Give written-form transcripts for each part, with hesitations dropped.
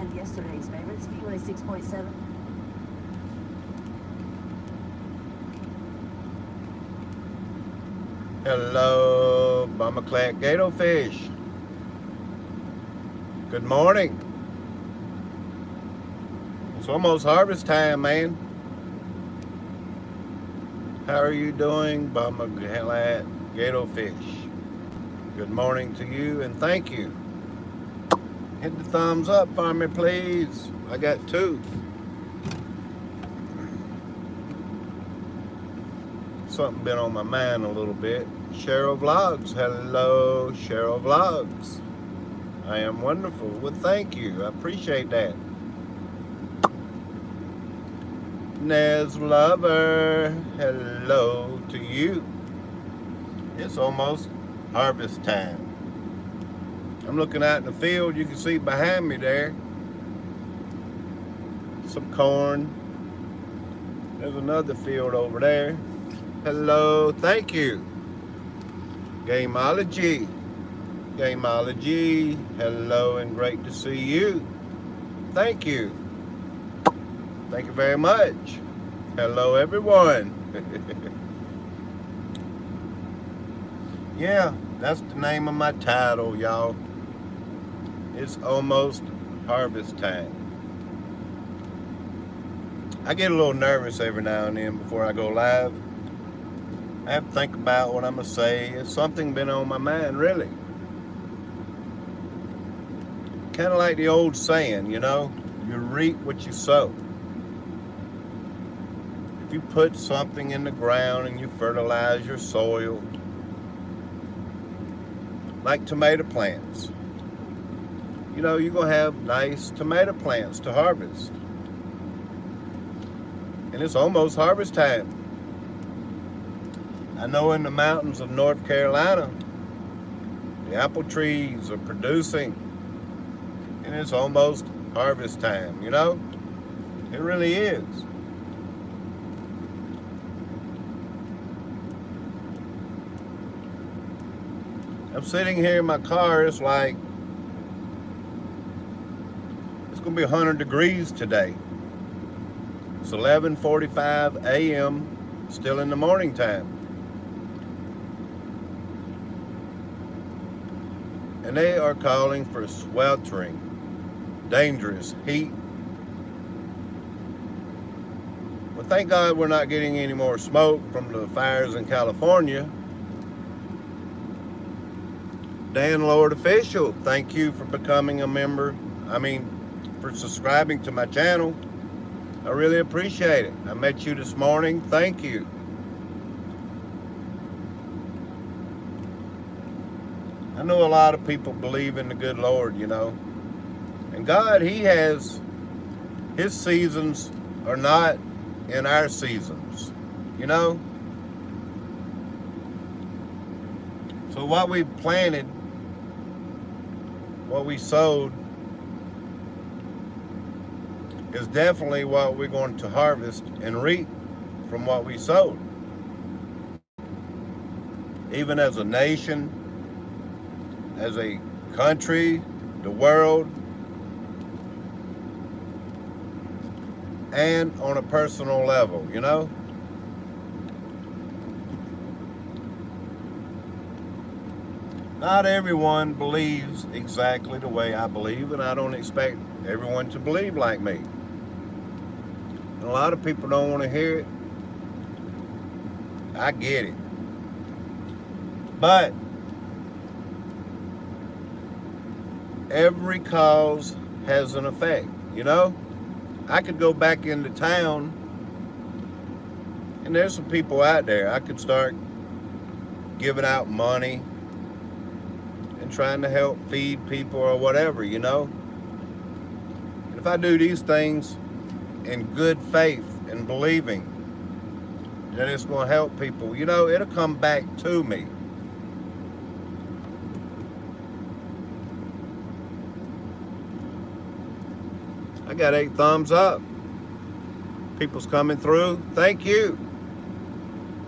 had yesterday's favorite, Speedway 6.7. Hello, Bama Clack Gato Fish. Good morning. It's almost harvest time, man. How are you doing, Bama Clack Gato Fish? Good morning to you and thank you. Hit the thumbs up for me, please. I got 2. Something been on my mind a little bit. Cheryl Vlogs. Hello, Cheryl Vlogs. I am wonderful. Well, thank you. I appreciate that. Nez Lover. Hello to you. It's almost harvest time. I'm looking out in the field. You can see behind me there some corn. There's another field over there. Hello, thank you. Gameology. Gameology. Hello and great to see you. Thank you. Thank you very much. Hello, everyone. Yeah, that's the name of my title, y'all. It's almost harvest time. I get a little nervous every now and then before I go live. I have to think about what I'm going to say. It's something been on my mind, really. Kind of like the old saying, you know, you reap what you sow. If you put something in the ground and you fertilize your soil, like tomato plants, you know, you're going to have nice tomato plants to harvest. And it's almost harvest time. I know in the mountains of North Carolina, the apple trees are producing, and it's almost harvest time, you know? It really is. I'm sitting here in my car, it's like, it's gonna be 100 degrees today. It's 11:45 a.m., still in the morning time. And they are calling for sweltering, dangerous heat. Well, thank God we're not getting any more smoke from the fires in California. Dan Lord Official, thank you for becoming a member. For subscribing to my channel. I really appreciate it. I met you this morning. Thank you. I know a lot of people believe in the good Lord, you know. And God, He has, His seasons are not in our seasons, you know. So what we planted, what we sowed, is definitely what we're going to harvest and reap from what we sowed. Even as a nation, as a country, the world, and on a personal level, you know? Not everyone believes exactly the way I believe, and I don't expect everyone to believe like me. And a lot of people don't want to hear it. I get it. But every cause has an effect, you know? I could go back into town and there's some people out there. I could start giving out money and trying to help feed people or whatever, you know? And if I do these things in good faith and believing that it's going to help people, you know, it'll come back to me. I got 8 thumbs up. People's coming through. Thank you.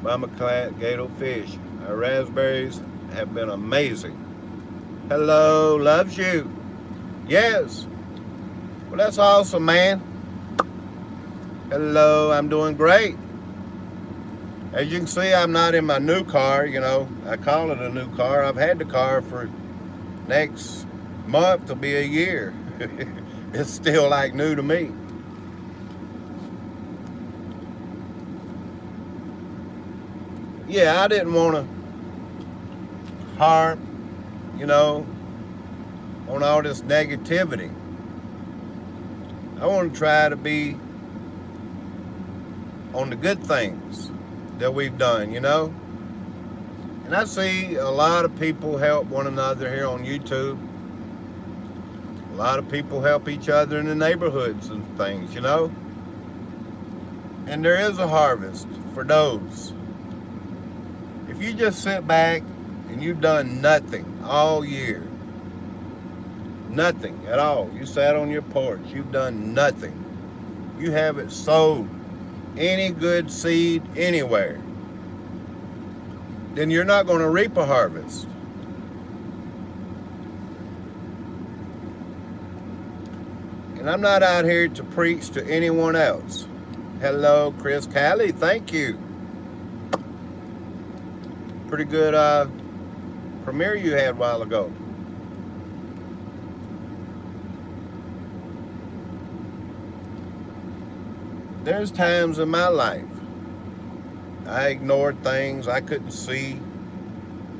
Mama Clad Gato Fish. Our raspberries have been amazing. Hello, loves you. Yes. Well, that's awesome, man. Hello, I'm doing great. As you can see, I'm not in my new car, you know. I call it a new car. I've had the car for next month to be a year. It's still like new to me. Yeah, I didn't want to harp, you know, on all this negativity. I want to try to be on the good things that we've done, you know. And I see a lot of people help one another here on YouTube. A lot of people help each other in the neighborhoods and things, you know. And there is a harvest for those. If you just sit back and you've done nothing all year, nothing at all, you sat on your porch, you've done nothing, you haven't sowed any good seed anywhere, then you're not going to reap a harvest. And I'm not out here to preach to anyone else. Hello, Chris Callie, thank you. Pretty good premiere you had a while ago. There's times in my life I ignored things I couldn't see,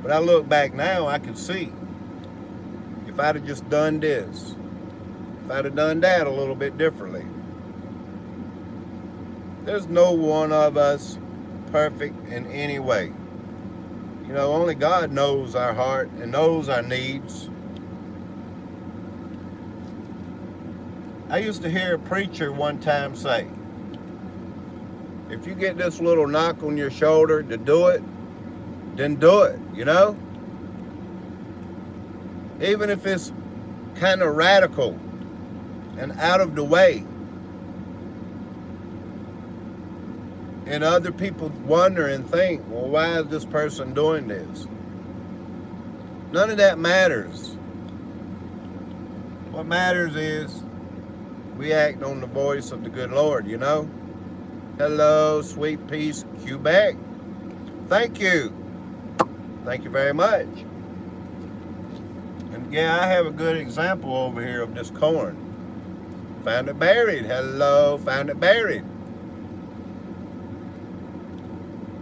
but I look back now, I can see. If I'd have just done this, if I'd have done that a little bit differently. There's no one of us perfect in any way. You know, only God knows our heart and knows our needs. I used to hear a preacher one time say, if you get this little knock on your shoulder to do it, then do it, you know? Even if it's kind of radical and out of the way. And other people wonder and think, well, why is this person doing this? None of that matters. What matters is we act on the voice of the good Lord, you know? Hello, Sweet Peace, Quebec. Thank you. Thank you very much. And yeah, I have a good example over here of this corn. Found it buried. Hello, found it buried.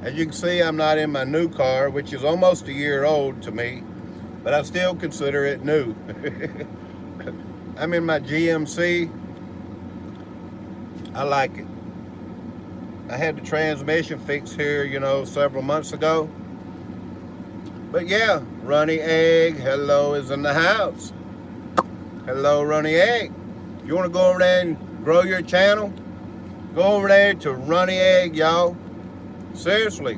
As you can see, I'm not in my new car, which is almost a year old to me, but I still consider it new. I'm in my GMC. I like it. I had the transmission fixed here, you know, several months ago. But yeah, Runny Egg, hello, is in the house. Hello, Runny Egg. If you want to go over there and grow your channel, go over there to Runny Egg, y'all. Seriously,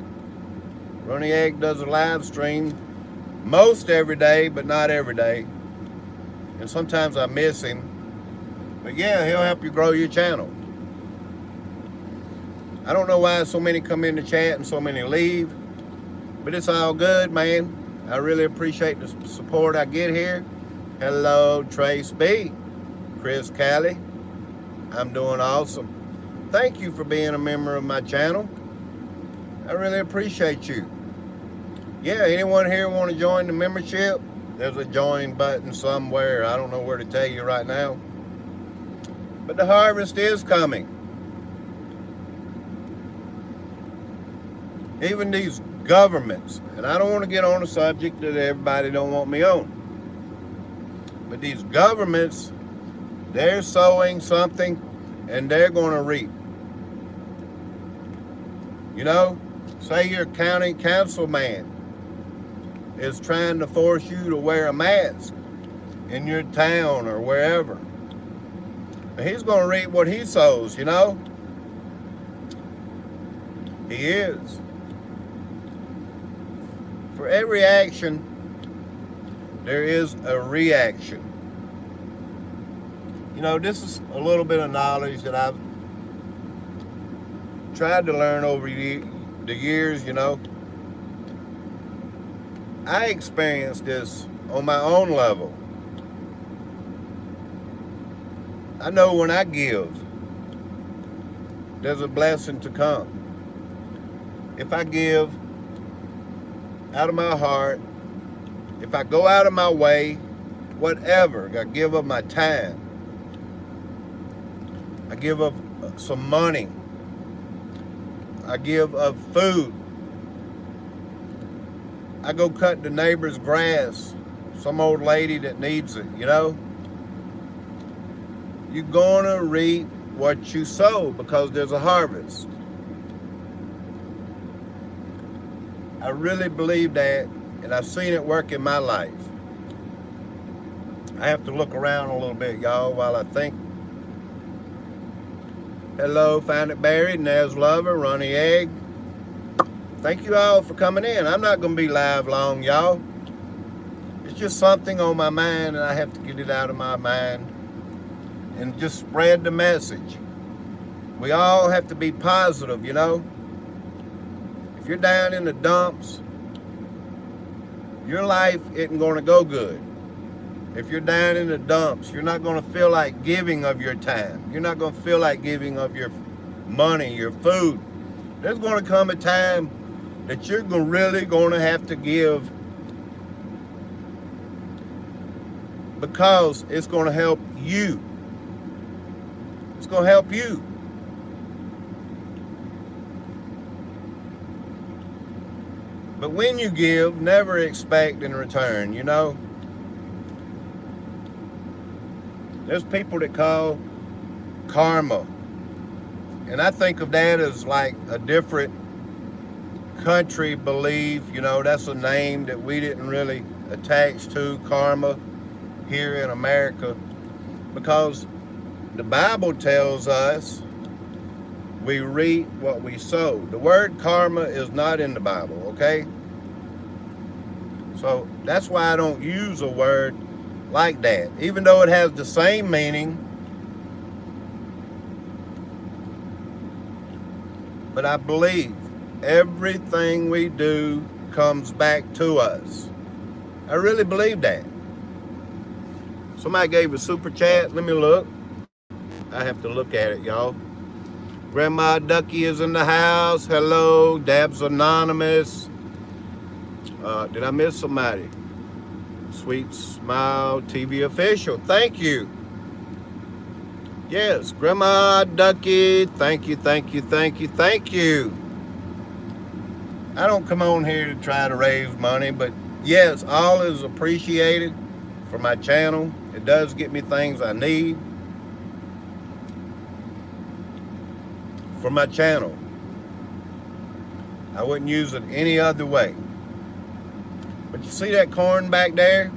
Runny Egg does a live stream most every day, but not every day. And sometimes I miss him. But yeah, he'll help you grow your channel. I don't know why so many come in the chat and so many leave, but it's all good, man. I really appreciate the support I get here. Hello, Trace B. Chris Callie. I'm doing awesome. Thank you for being a member of my channel. I really appreciate you. Yeah, anyone here want to join the membership? There's a join button somewhere. I don't know where to tell you right now. But the harvest is coming. Even these governments, and I don't want to get on a subject that everybody don't want me on. But these governments, they're sowing something and they're going to reap. You know? Say your county councilman is trying to force you to wear a mask in your town or wherever. He's going to reap what he sows, you know? He is. For every action, there is a reaction. You know, this is a little bit of knowledge that I've tried to learn over the years, you know. I experienced this on my own level. I know when I give, there's a blessing to come. If I give out of my heart, if I go out of my way, whatever, I give of my time, I give of some money, I give of food, I go cut the neighbor's grass, some old lady that needs it, you know, you're gonna reap what you sow because there's a harvest. I really believe that, and I've seen it work in my life. I have to look around a little bit, y'all, while I think. Hello, Find It Buried, Naz Lover, Ronnie Egg. Thank you all for coming in. I'm not going to be live long, y'all. It's just something on my mind, and I have to get it out of my mind and just spread the message. We all have to be positive, you know. If you're down in the dumps, your life isn't going to go good. If you're down in the dumps, you're not going to feel like giving of your time. You're not going to feel like giving of your money, your food. There's going to come a time that you're really going to have to give, because it's going to help you. It's going to help you. But when you give, never expect in return, you know. There's people that call karma. And I think of that as like a different country belief. You know, that's a name that we didn't really attach to, karma, here in America. Because the Bible tells us we reap what we sow. The word karma is not in the Bible, okay? So that's why I don't use a word like that, even though it has the same meaning. But I believe everything we do comes back to us. I really believe that. Somebody gave a super chat. Let me look. I have to look at it, y'all. Grandma Ducky is in the house. Hello, Dabs Anonymous. Did I miss somebody? Sweet Smile TV Official. Thank you. Yes, Grandma Ducky. Thank you, thank you, thank you, thank you. I don't come on here to try to raise money, but yes, all is appreciated for my channel. It does get me things I need for my channel. I wouldn't use it any other way. But you see that corn back there?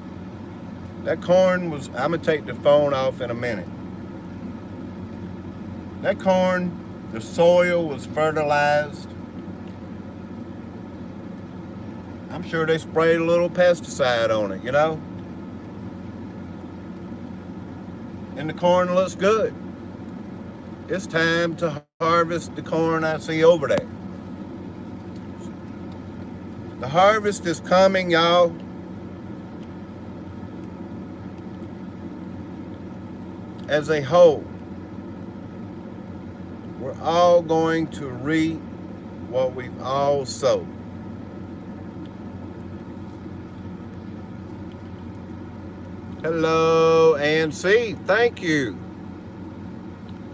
That corn was, I'm gonna take the phone off in a minute. That corn, the soil was fertilized. I'm sure they sprayed a little pesticide on it, you know? And the corn looks good. It's time to harvest the corn I see over there. The harvest is coming, y'all. As a whole, we're all going to reap what we've all sowed. Hello, ANC. Thank you.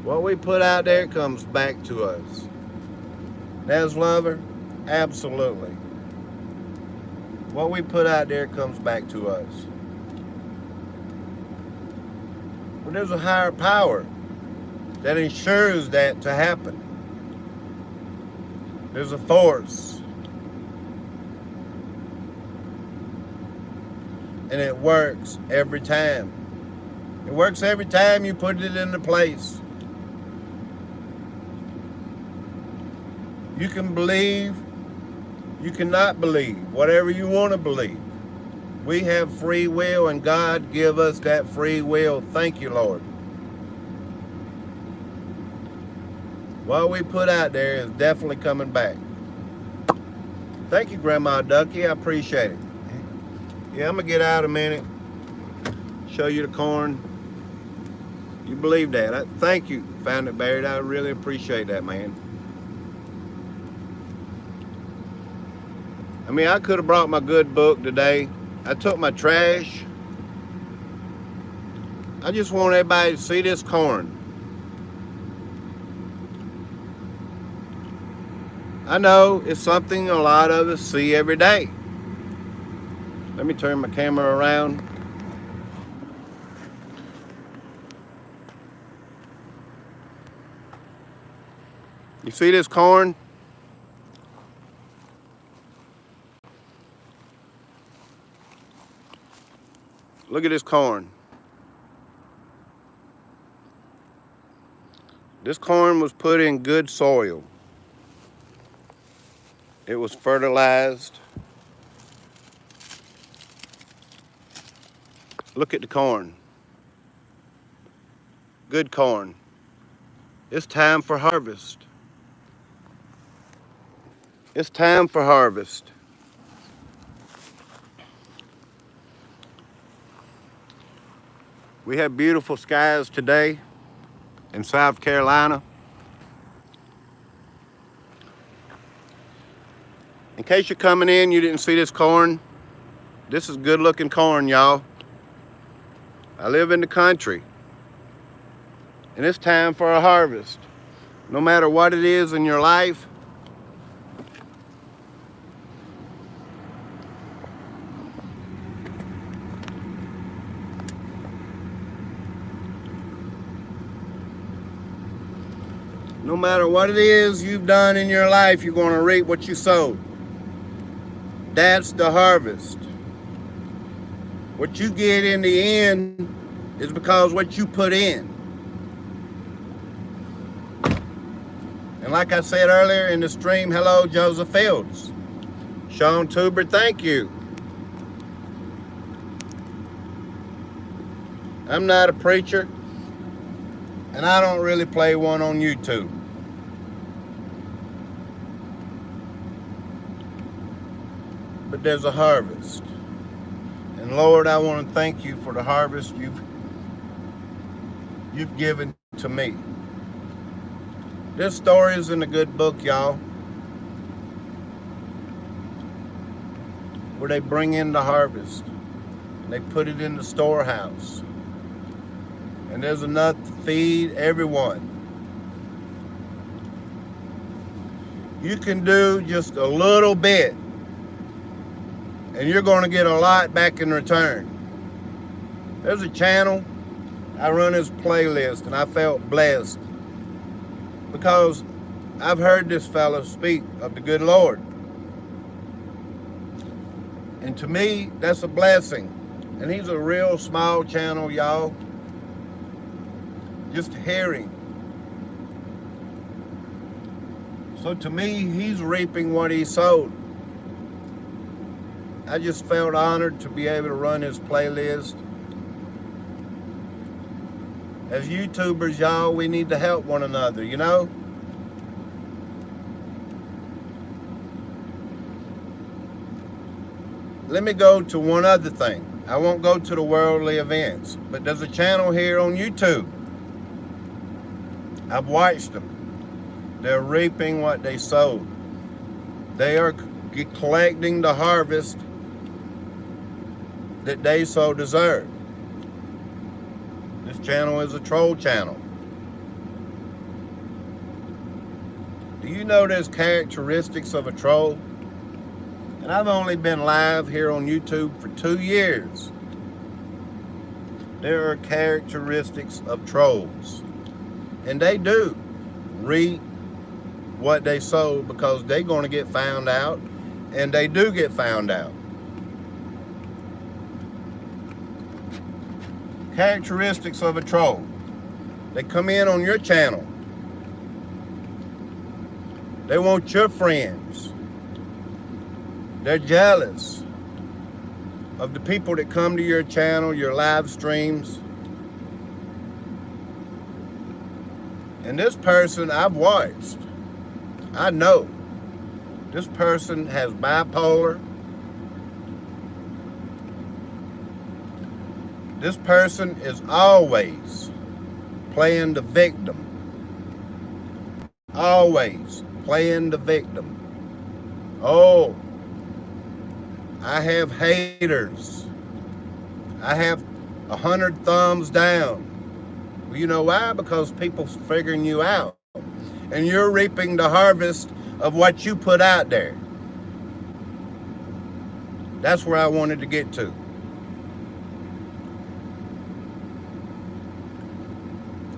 What we put out there comes back to us. Naz Lover, absolutely. What we put out there comes back to us. But there's a higher power that ensures that to happen. There's a force. And it works every time. It works every time you put it into place. You can believe, you cannot believe, whatever you want to believe. We have free will, and God give us that free will. Thank you, Lord. What we put out there is definitely coming back. Thank you, Grandma Ducky. I appreciate it. Yeah, I'm going to get out a minute, show you the corn. You believe that? Thank you, Found It Buried. I really appreciate that, man. I mean, I could have brought my good book today. I took my trash. I just want everybody to see this corn. I know it's something a lot of us see every day. Let me turn my camera around. You see this corn? Look at this corn. This corn was put in good soil. It was fertilized. Look at the corn. Good corn. It's time for harvest. It's time for harvest. We have beautiful skies today in South Carolina. In case you're coming in, you didn't see this corn. This is good looking corn, y'all. I live in the country. And it's time for a harvest. No matter what it is in your life, no matter what it is you've done in your life, you're going to reap what you sowed. That's the harvest. What you get in the end is because what you put in. And like I said earlier in the stream, hello, Joseph Fields. Sean Tuber, thank you. I'm not a preacher, and I don't really play one on YouTube. But there's a harvest. And Lord, I want to thank you for the harvest you've given to me. This story is in a good book, y'all, where they bring in the harvest and they put it in the storehouse. And there's enough to feed everyone. You can do just a little bit, and you're going to get a lot back in return. There's a channel, I run his playlist, and I felt blessed because I've heard this fellow speak of the good Lord. And to me, that's a blessing. And he's a real small channel, y'all. Just hearing. So to me, he's reaping what he sowed. I just felt honored to be able to run his playlist. As YouTubers, y'all, we need to help one another, you know? Let me go to one other thing. I won't go to the worldly events, but there's a channel here on YouTube. I've watched them. They're reaping what they sowed. They are collecting the harvest that they so deserve. This channel is a troll channel. Do you know there's characteristics of a troll? And I've only been live here on YouTube for 2 years. There are characteristics of trolls. And they do reap what they sow because they're going to get found out. And they do get found out. Characteristics of a troll. They come in on your channel. They want your friends. They're jealous of the people that come to your channel, your live streams. And this person I've watched, I know this person has bipolar. This person is always playing the victim. Always playing the victim. Oh, I have haters. I have 100 thumbs down. Well, you know why? Because people's figuring you out. And you're reaping the harvest of what you put out there. That's where I wanted to get to.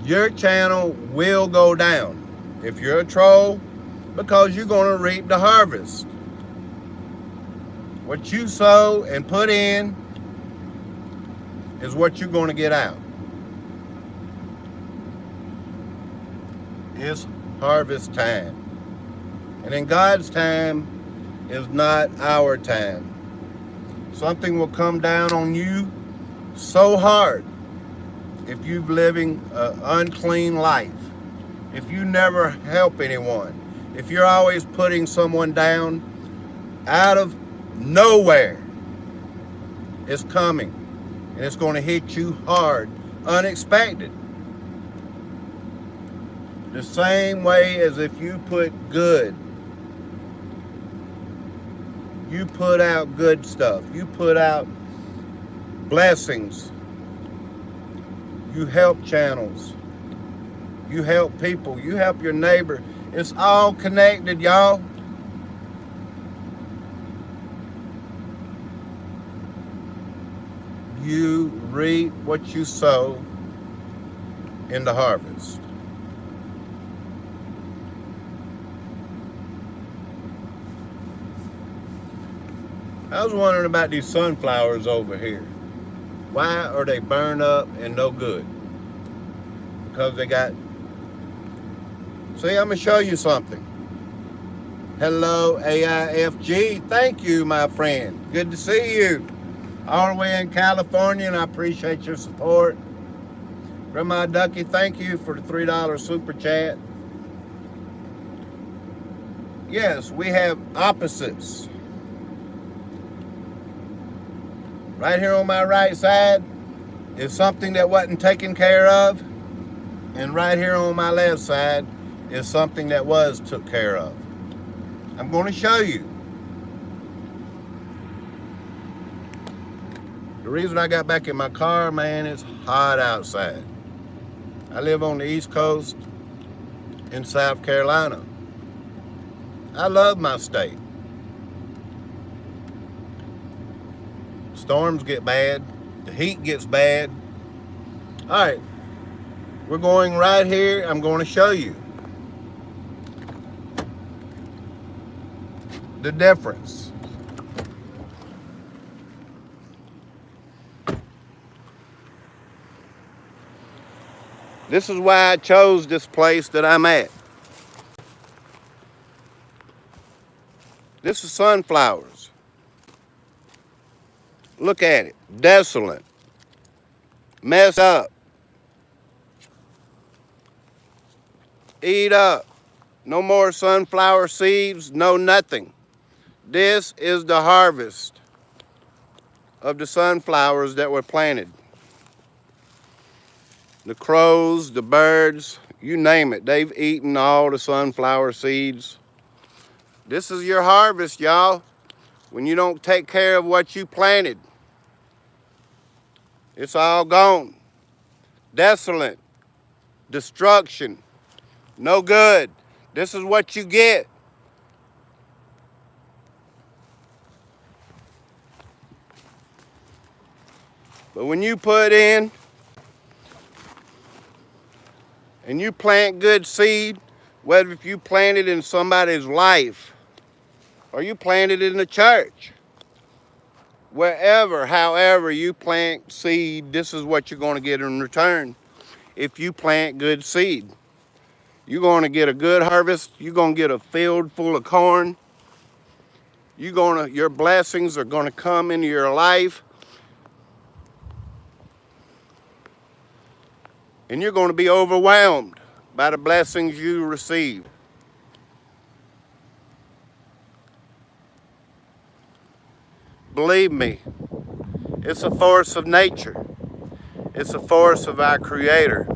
Your channel will go down if you're a troll, because you're going to reap the harvest. What you sow and put in is what you're going to get out. It's harvest time. And in God's time is not our time. Something will come down on you so hard if you're living an unclean life, if you never help anyone, if you're always putting someone down. Out of nowhere, it's coming, and it's going to hit you hard, unexpected. The same way as if you put good, you put out good stuff, you put out blessings, you help channels, you help people, you help your neighbor. It's all connected, y'all. You reap what you sow in the harvest. I was wondering about these sunflowers over here. Why are they burned up and no good? Because they got... See, I'm going to show you something. Hello, AIFG. Thank you, my friend. Good to see you. All the way in California, and I appreciate your support. Grandma Ducky, thank you for the $3 super chat. Yes, we have opposites. Right here on my right side is something that wasn't taken care of. And right here on my left side is something that was took care of. I'm going to show you. The reason I got back in my car, man, it's hot outside. I live on the East Coast in South Carolina. I love my state. Storms get bad. The heat gets bad. All right. We're going right here. I'm going to show you the difference. This is why I chose this place that I'm at. This is sunflowers. Look at it. Desolate. Messed up. Eat up. No more sunflower seeds, no nothing. This is the harvest of the sunflowers that were planted. The crows, the birds, you name it. They've eaten all the sunflower seeds. This is your harvest, y'all. When you don't take care of what you planted, it's all gone. Desolate. Destruction. No good. This is what you get. But when you put in and you plant good seed, whether if you plant it in somebody's life or you plant it in the church, wherever, however you plant seed, this is what you're going to get in return. If you plant good seed, you're going to get a good harvest. You're going to get a field full of corn. Your blessings are going to come into your life. And you're going to be overwhelmed by the blessings you receive. Believe me, it's a force of nature. It's a force of our Creator.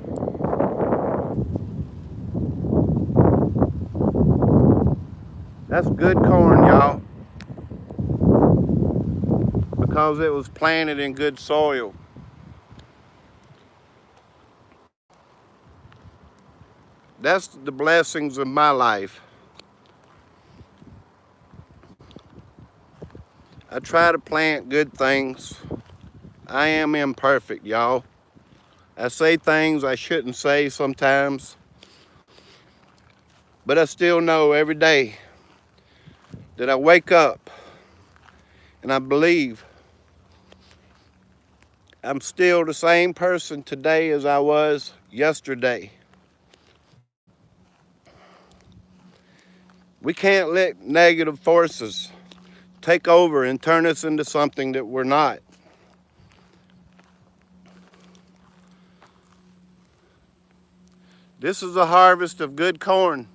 That's good corn, y'all, because it was planted in good soil. That's the blessings of my life. I try to plant good things. I am imperfect, y'all. I say things I shouldn't say sometimes, but I still know every day that I wake up and I believe I'm still the same person today as I was yesterday. We can't let negative forces take over and turn us into something that we're not. This is a harvest of good corn.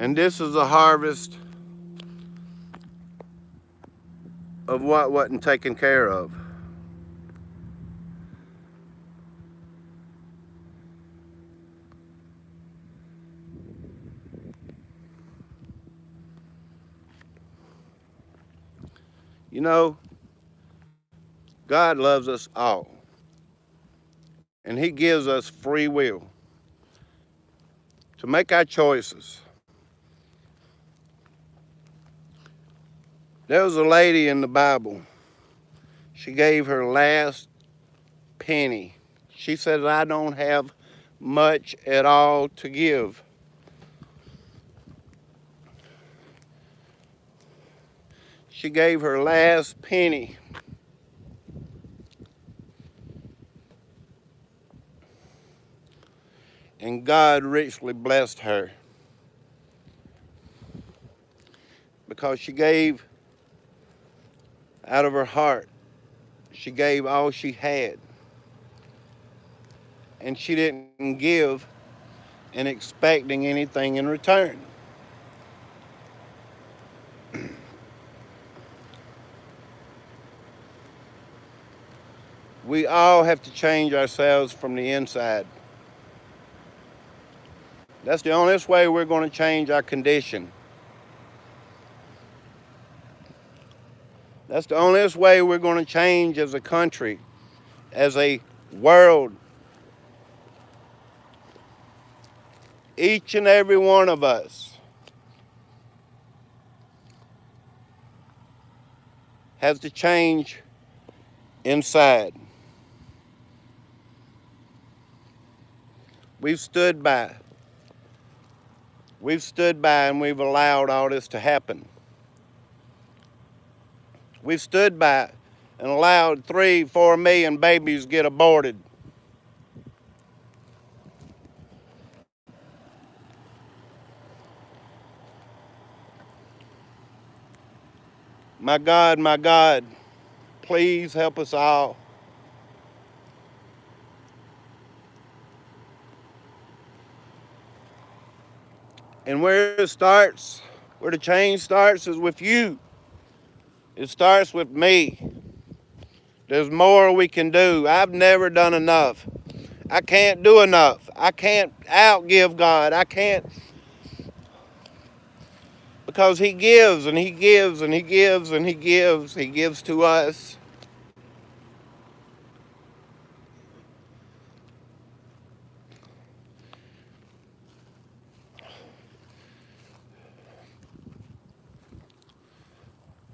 And this is a harvest of what wasn't taken care of. You know, God loves us all, and He gives us free will to make our choices. There was a lady in the Bible. She gave her last penny. She said, I don't have much at all to give. She gave her last penny. And God richly blessed her because she gave out of her heart. She gave all she had. And she didn't give and expecting anything in return. We all have to change ourselves from the inside. That's the only way we're going to change our condition. That's the only way we're going to change as a country, as a world. Each and every one of us has to change inside. We've stood by. We've stood by and we've allowed all this to happen. We've stood by and allowed 3-4 million babies get aborted. My God, please help us all. And where it starts, where the change starts is with you. It starts with me. There's more we can do. I've never done enough. I can't do enough. I can't outgive God. I can't, because He gives and He gives and He gives and He gives. He gives to us.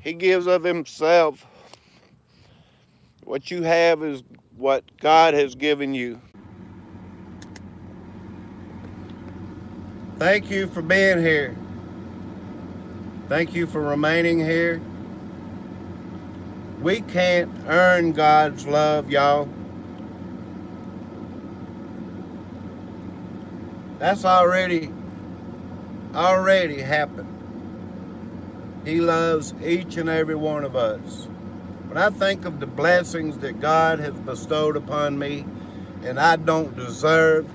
He gives of Himself. What you have is what God has given you. Thank you for being here. Thank you for remaining here. We can't earn God's love, y'all. That's already happened. He loves each and every one of us. When I think of the blessings that God has bestowed upon me and I don't deserve,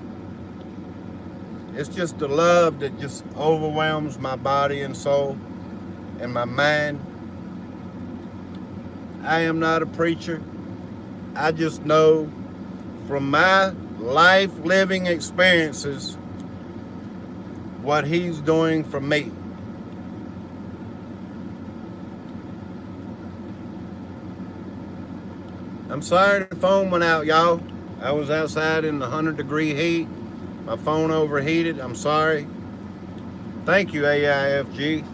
it's just the love that just overwhelms my body and soul and my mind. I am not a preacher. I just know from my life living experiences what he's doing for me. I'm sorry the phone went out, y'all. I was outside in the 100-degree heat. My phone overheated. I'm sorry. Thank you, AIFG.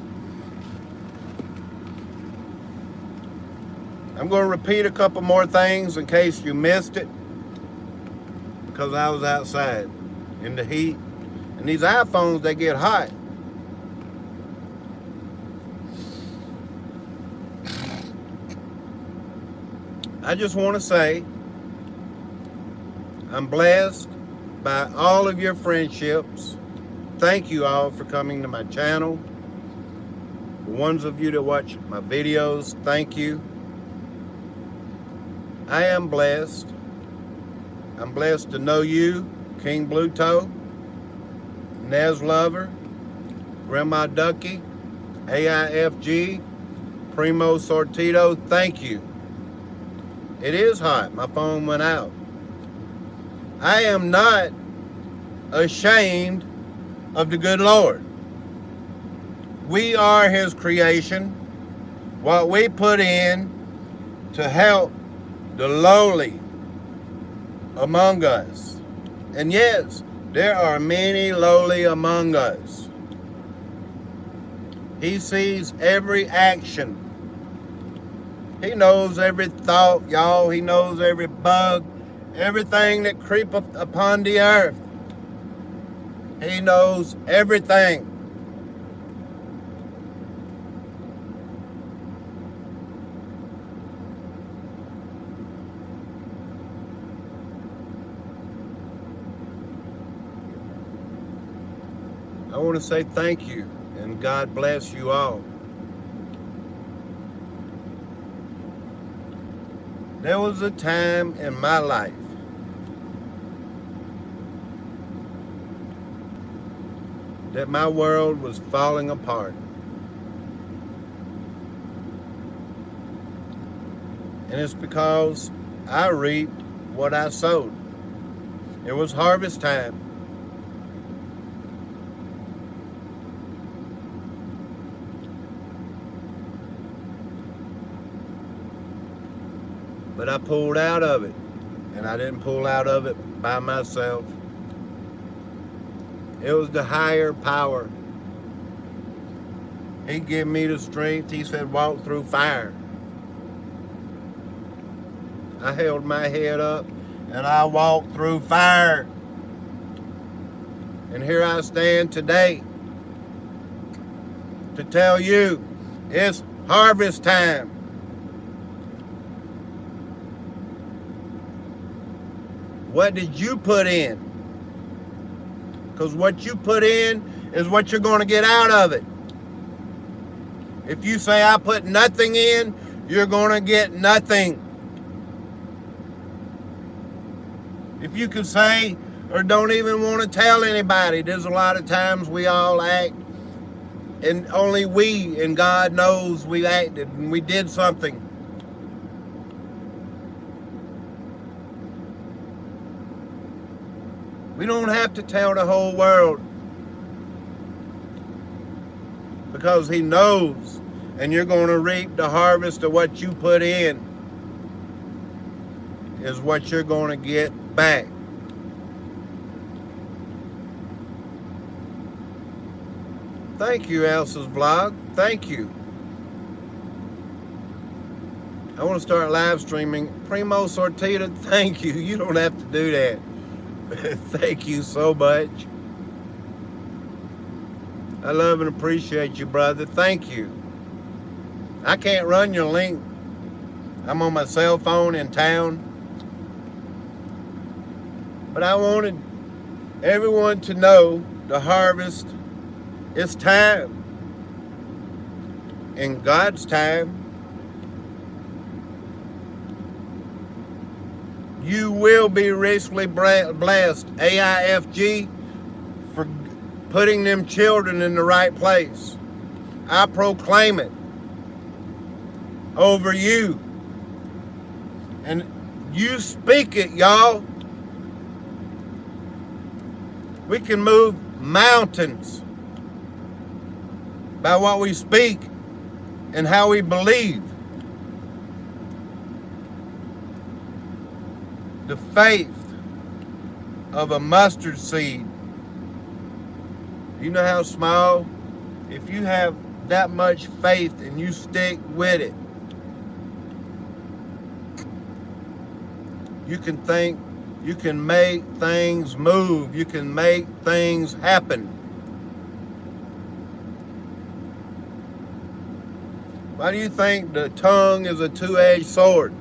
I'm going to repeat a couple more things in case you missed it, because I was outside in the heat. And these iPhones, they get hot. I just want to say I'm blessed by all of your friendships. Thank you all for coming to my channel. The ones of you that watch my videos, thank you. I am blessed. I'm blessed to know you, King Blue Toe, Nez Lover, Grandma Ducky, AIFG, Primo Sortito. Thank you. It is hot. My phone went out. I am not ashamed of the good Lord. We are his creation. What we put in to help the lowly among us. And yes, there are many lowly among us. He sees every action. He knows every thought, y'all. He knows every bug, everything that creepeth upon the earth. He knows everything. I want to say thank you and God bless you all. There was a time in my life that my world was falling apart. And it's because I reaped what I sowed. It was harvest time. But I pulled out of it, and I didn't pull out of it by myself. It was the higher power. He gave me the strength. He said, walk through fire. I held my head up, and I walked through fire. And here I stand today to tell you it's harvest time. What did you put in? Because what you put in is what you're going to get out of it. If you say, I put nothing in, you're going to get nothing. If you could say, or don't even want to tell anybody, there's a lot of times we all act, and only we and God knows we acted and we did something. We don't have to tell the whole world, because he knows, and you're going to reap the harvest of what you put in is what you're going to get back. Thank you, Elsa's Vlog. Thank you. I want to start live streaming. Primo Sortita, thank you. You don't have to do that. Thank you so much. I love and appreciate you, brother. Thank you. I can't run your link. I'm on my cell phone in town. But I wanted everyone to know the harvest is time. In God's time, you will be richly blessed, AIFG, for putting them children in the right place. I proclaim it over you And you speak it, y'all. We can move mountains by what we speak and how we believe. The faith of a mustard seed. You know how small? If you have that much faith and you stick with it, you can make things move. You can make things happen. Why do you think the tongue is a two-edged sword?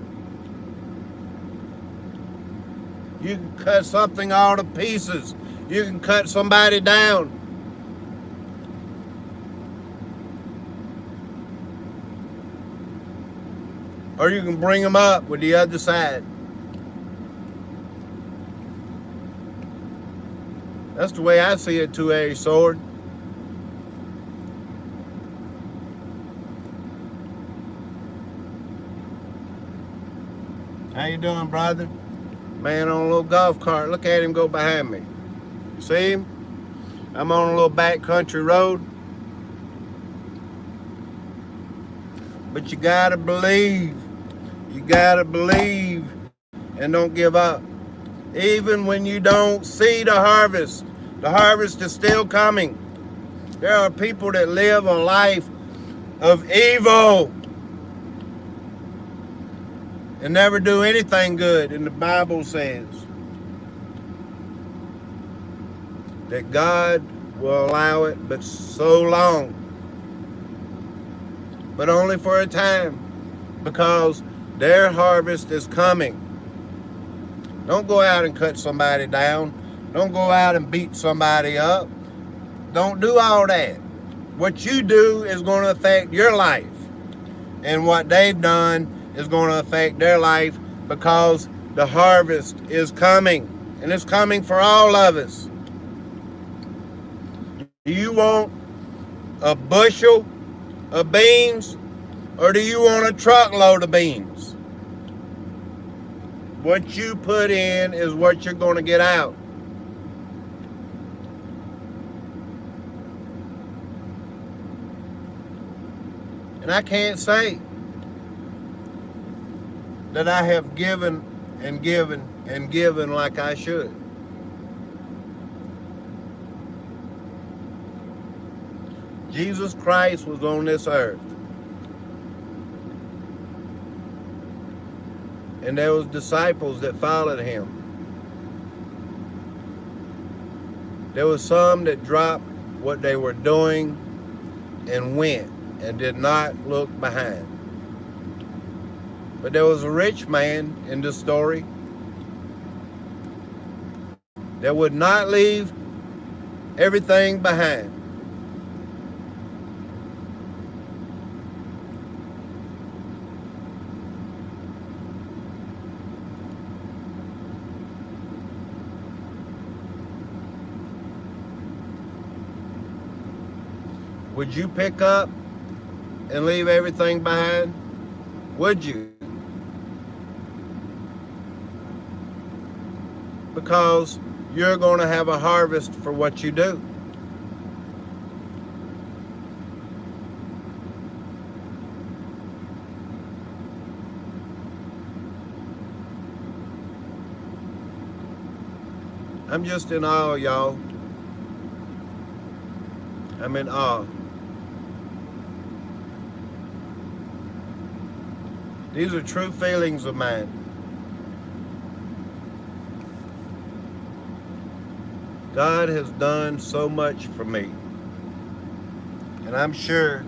You can cut something all to pieces. You can cut somebody down. Or you can bring them up with the other side. That's the way I see a two-edged sword. How you doing, brother? Man on a little golf cart. Look at him go behind me. See him? I'm on a little back country road. But you gotta believe. You gotta believe and don't give up. Even when you don't see the harvest is still coming. There are people that live a life of evil and never do anything good. And the Bible says that God will allow it, but so long. But only for a time, because their harvest is coming. Don't go out and cut somebody down. Don't go out and beat somebody up. Don't do all that. What you do is going to affect your life. And what they've done is going to affect their life, because the harvest is coming. And it's coming for all of us. Do you want a bushel of beans, or do you want a truckload of beans? What you put in is what you're going to get out. And I can't say that I have given and given and given like I should. Jesus Christ was on this earth. And there was disciples that followed him. There was some that dropped what they were doing and went and did not look behind. But there was a rich man in the story that would not leave everything behind. Would you pick up and leave everything behind? Would you? Because you're going to have a harvest for what you do. I'm just in awe, y'all. I'm in awe. These are true feelings of mine. God has done so much for me. And I'm sure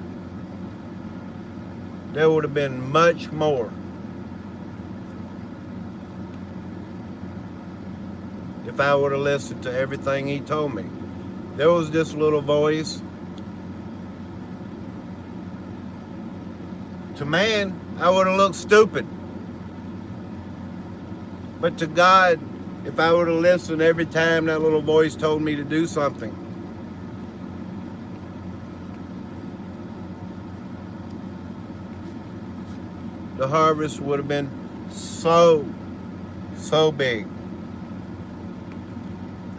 there would have been much more if I would have listened to everything he told me. There was this little voice. To man, I would have looked stupid. But to God, if I would have listened every time that little voice told me to do something, the harvest would have been so big.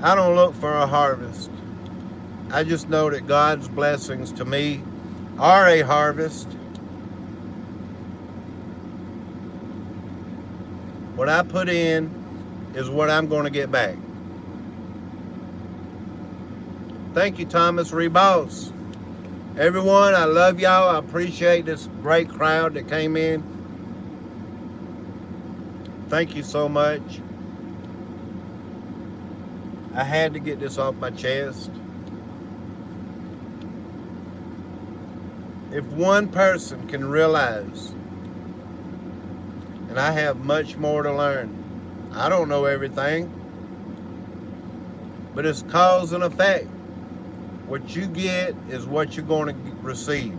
I don't look for a harvest. I just know that God's blessings to me are a harvest. What I put in is what I'm going to get back. Thank you, Thomas Reboss. Everyone, I love y'all. I appreciate this great crowd that came in. Thank you so much. I had to get this off my chest. If one person can realize, and I have much more to learn, I don't know everything, but it's cause and effect. What you get is what you're going to receive.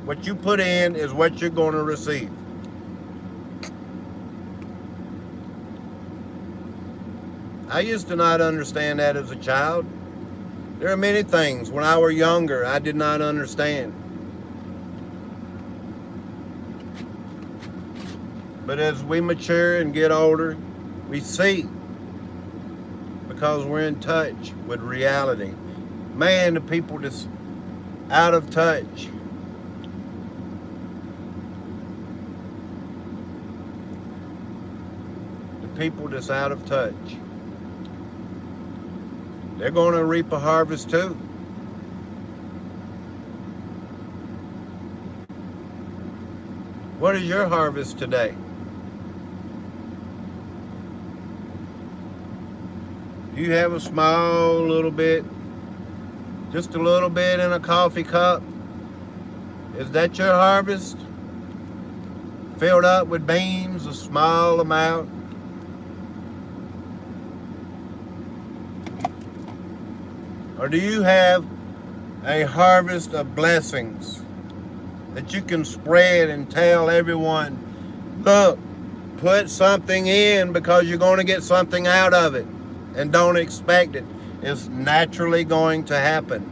What you put in is what you're going to receive. I used to not understand that as a child. There are many things when I was younger I did not understand. But as we mature and get older, we see, because we're in touch with reality. Man, the people that's out of touch. The people that's out of touch. They're going to reap a harvest too. What is your harvest today? Do you have a small little bit, just a little bit in a coffee cup? Is that your harvest? Filled up with beans, a small amount? Or do you have a harvest of blessings that you can spread and tell everyone, look, put something in because you're going to get something out of it, and don't expect it. It's naturally going to happen.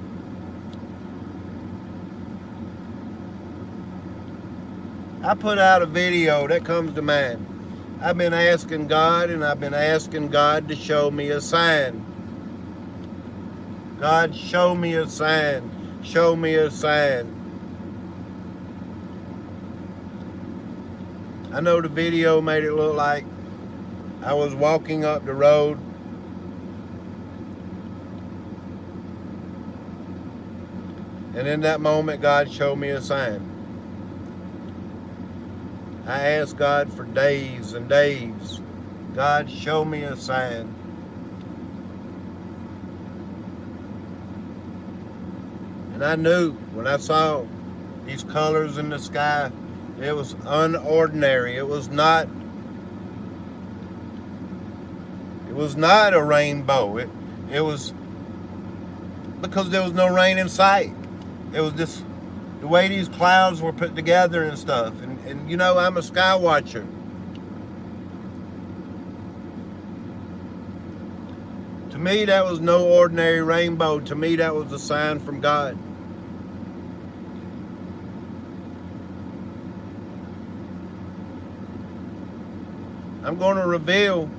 I put out a video that comes to mind. I've been asking God, and I've been asking God to show me a sign. God, show me a sign. Show me a sign. I know the video made it look like I was walking up the road and in that moment, God showed me a sign. I asked God for days and days. God, show me a sign. And I knew when I saw these colors in the sky, it was unordinary. It was not a rainbow. It was because there was no rain in sight. It was just the way these clouds were put together and stuff. And you know, I'm a sky watcher. To me, that was no ordinary rainbow. To me, that was a sign from God. I'm going to reveal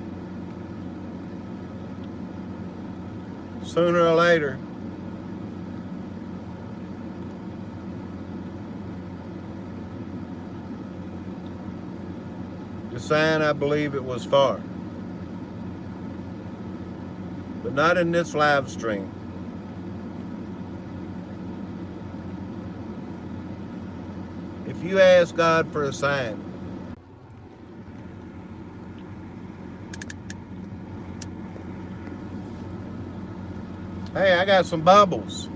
sooner or later the sign I believe it was for. But not in this live stream. If you ask God for a sign, hey, I got some bubbles.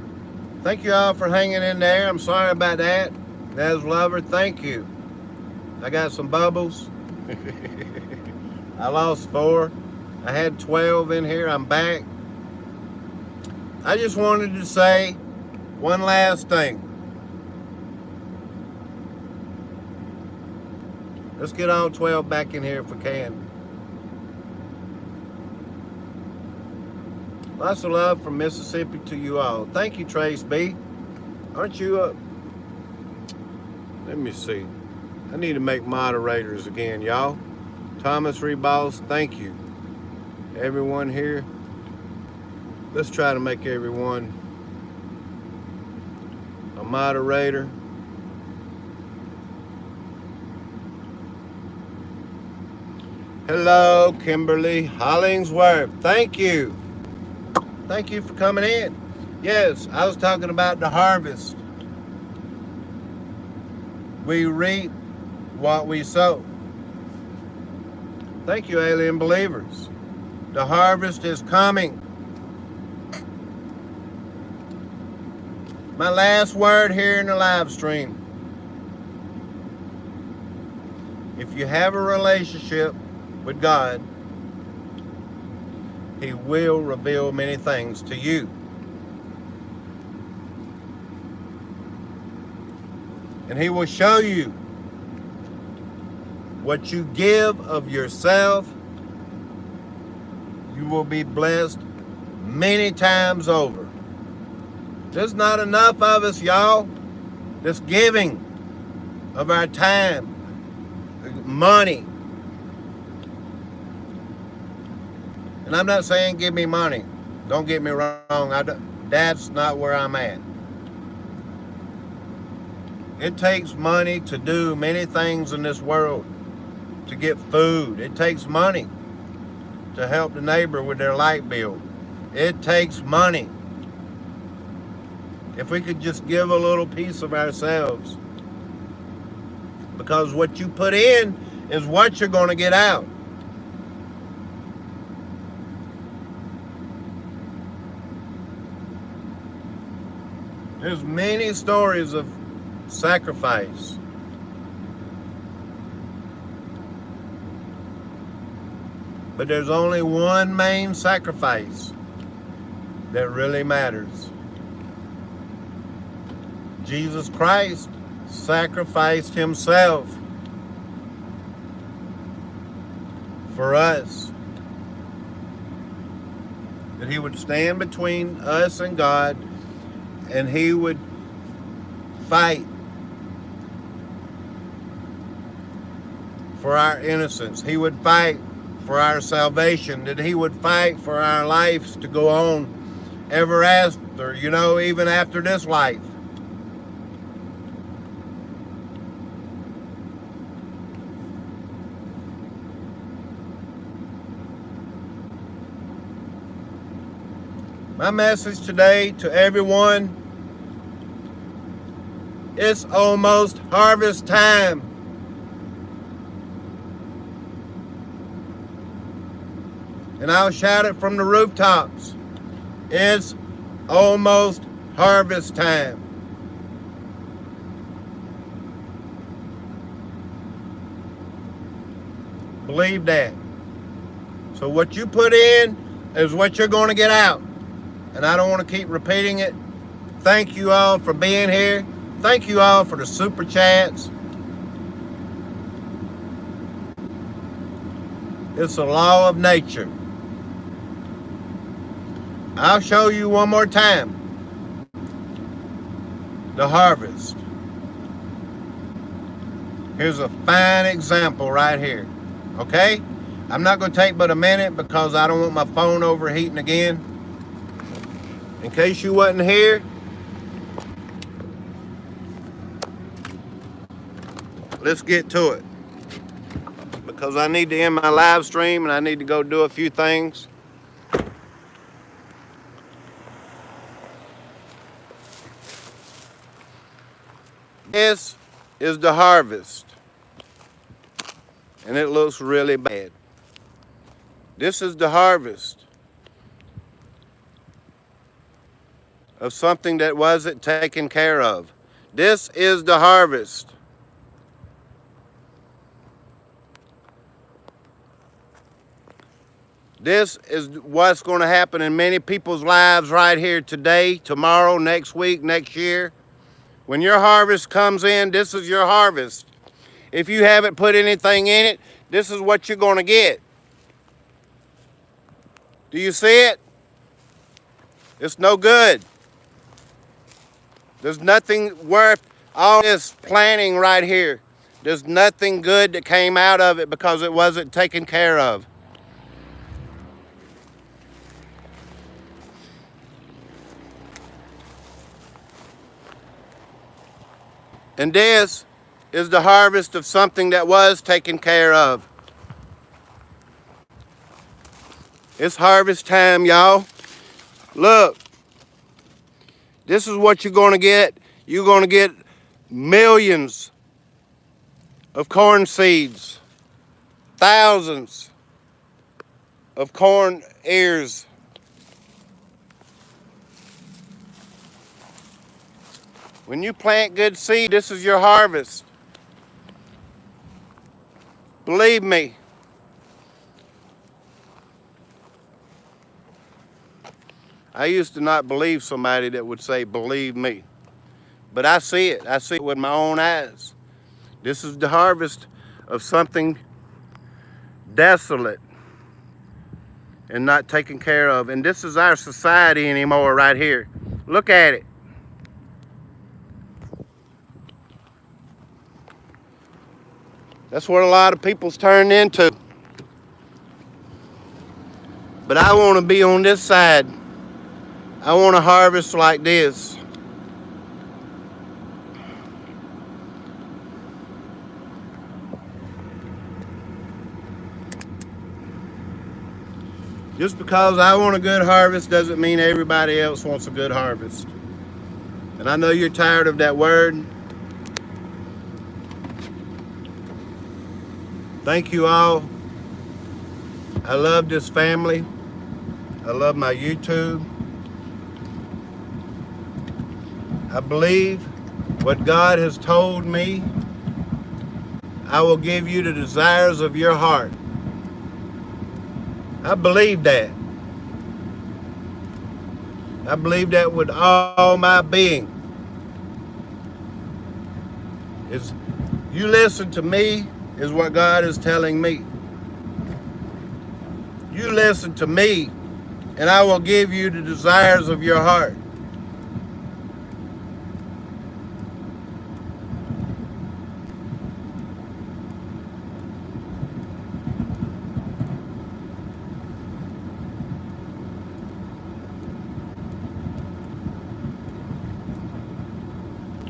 Thank you all for hanging in there. I'm sorry about that. Naz Lover, thank you. I got some bubbles. I lost 4. I had 12 in here. I'm back. I just wanted to say one last thing. Let's get all 12 back in here if we can. Lots of love from Mississippi to you all. Thank you, Trace B. Aren't you up? Let me see. I need to make moderators again, y'all. Thomas Reboss, thank you. Everyone here, let's try to make everyone a moderator. Hello, Kimberly Hollingsworth. Thank you. Thank you for coming in. Yes, I was talking about the harvest. We reap what we sow. Thank you, alien believers. The harvest is coming. My last word here in the live stream. If you have a relationship with God, He will reveal many things to you. And He will show you what you give of yourself. You will be blessed many times over. There's not enough of us, y'all. This giving of our time, money. And I'm not saying give me money. Don't get me wrong. That's not where I'm at. It takes money to do many things in this world. To get food. It takes money to help the neighbor with their light bill. It takes money. If we could just give a little piece of ourselves. Because what you put in is what you're going to get out. There's many stories of sacrifice. But there's only one main sacrifice that really matters. Jesus Christ sacrificed Himself for us. That He would stand between us and God, and He would fight for our innocence. He would fight for our salvation. That He would fight for our lives to go on ever after, even after this life. My message today to everyone, it's almost harvest time. And I'll shout it from the rooftops. It's almost harvest time. Believe that. So what you put in is what you're going to get out. And I don't want to keep repeating it. Thank you all for being here. Thank you all for the super chats. It's a law of nature. I'll show you one more time. The harvest. Here's a fine example right here. Okay? I'm not going to take but a minute because I don't want my phone overheating again. In case you wasn't here, let's get to it. Because I need to end my live stream and I need to go do a few things. This is the harvest. And it looks really bad. This is the harvest of something that wasn't taken care of. This is the harvest. This is what's going to happen in many people's lives right here today, tomorrow, next week, next year. When your harvest comes in, this is your harvest. If you haven't put anything in it, this is what you're going to get. Do you see it? It's no good. There's nothing worth all this planning right here. There's nothing good that came out of it because it wasn't taken care of. And this is the harvest of something that was taken care of. It's harvest time, y'all. Look, this is what you're going to get. You're going to get millions of corn seeds, thousands of corn ears. When you plant good seed, this is your harvest. Believe me. I used to not believe somebody that would say, believe me. But I see it. I see it with my own eyes. This is the harvest of something desolate and not taken care of. And this is our society anymore right here. Look at it. That's what a lot of people's turned into. But I want to be on this side. I want to harvest like this. Just because I want a good harvest doesn't mean everybody else wants a good harvest. And I know you're tired of that word. Thank you all. I love this family. I love my YouTube. I believe what God has told me. I will give you the desires of your heart. I believe that. I believe that with all my being. Is you listen to me is what God is telling me. You listen to me and I will give you the desires of your heart.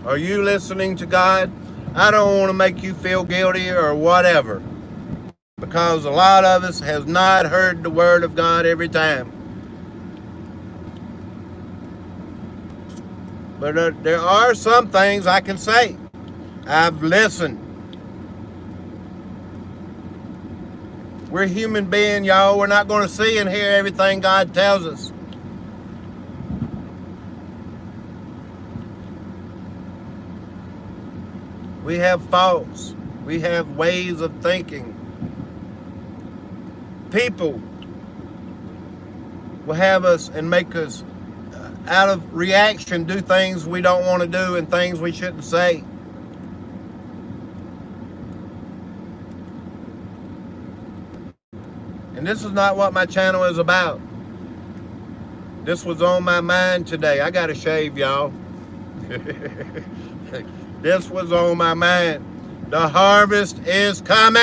Are you listening to God? I don't want to make you feel guilty or whatever, because a lot of us has not heard the word of God every time. But there are some things I can say. I've listened. We're human beings, y'all. We're not going to see and hear everything God tells us. We have faults. We have ways of thinking. People will have us and make us, out of reaction, do things we don't want to do and things we shouldn't say. And this is not what my channel is about. This was on my mind today. I got to shave, y'all. This was on my mind. The harvest is coming.